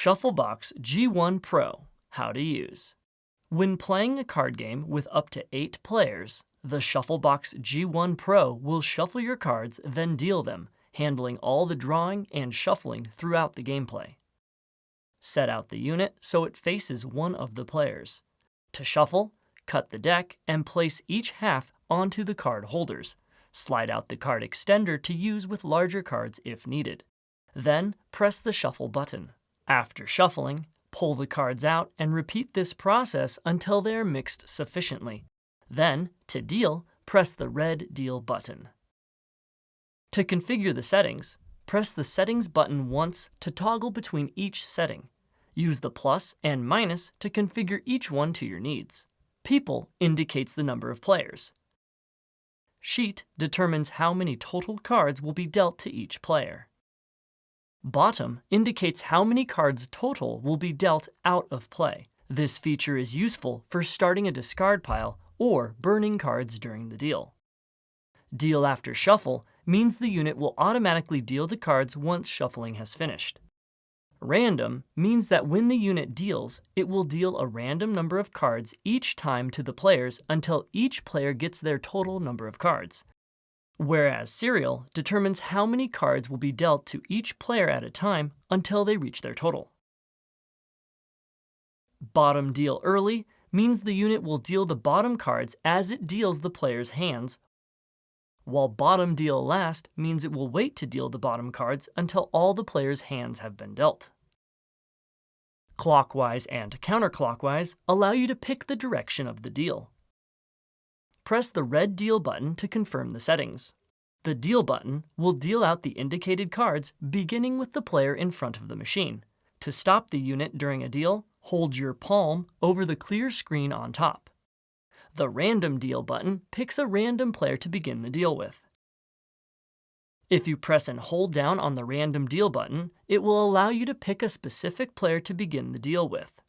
Shufflebox G1 Pro. How to use. When playing a card game with up to 8 players, the Shufflebox G1 Pro will shuffle your cards, then deal them, handling all the drawing and shuffling throughout the gameplay. Set out the unit so it faces one of the players. To shuffle, cut the deck and place each half onto the card holders. Slide out the card extender to use with larger cards if needed. Then press the shuffle button. After shuffling, pull the cards out and repeat this process until they are mixed sufficiently. Then, to deal, press the red Deal button. To configure the settings, press the Settings button once to toggle between each setting. Use the plus and minus to configure each one to your needs. People indicates the number of players. Sheet determines how many total cards will be dealt to each player. Bottom indicates how many cards total will be dealt out of play. This feature is useful for starting a discard pile or burning cards during the deal. Deal after shuffle means the unit will automatically deal the cards once shuffling has finished. Random means that when the unit deals, it will deal a random number of cards each time to the players until each player gets their total number of cards. Whereas serial determines how many cards will be dealt to each player at a time until they reach their total. Bottom deal early means the unit will deal the bottom cards as it deals the player's hands, while bottom deal last means it will wait to deal the bottom cards until all the players' hands have been dealt. Clockwise and counterclockwise allow you to pick the direction of the deal. Press the red Deal button to confirm the settings. The Deal button will deal out the indicated cards beginning with the player in front of the machine. To stop the unit during a deal, hold your palm over the clear screen on top. The Random Deal button picks a random player to begin the deal with. If you press and hold down on the Random Deal button, it will allow you to pick a specific player to begin the deal with.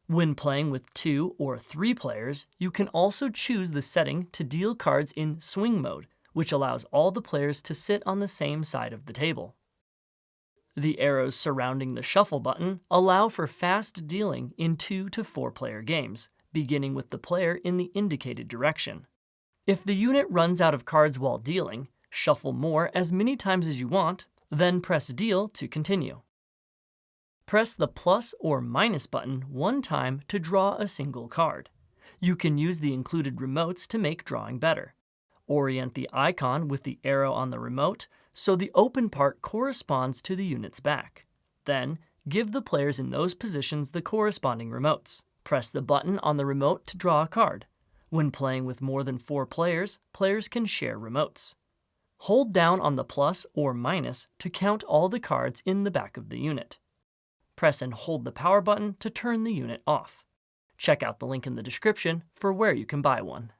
When playing with 2 or 3 players, you can also choose the setting to deal cards in swing mode, which allows all the players to sit on the same side of the table. The arrows surrounding the shuffle button allow for fast dealing in 2 to 4 player games, beginning with the player in the indicated direction. If the unit runs out of cards while dealing, shuffle more as many times as you want, then press Deal to continue. Press the plus or minus button one time to draw a single card. You can use the included remotes to make drawing better. Orient the icon with the arrow on the remote so the open part corresponds to the unit's back. Then, give the players in those positions the corresponding remotes. Press the button on the remote to draw a card. When playing with more than 4 players, players can share remotes. Hold down on the plus or minus to count all the cards in the back of the unit. Press and hold the power button to turn the unit off. Check out the link in the description for where you can buy one.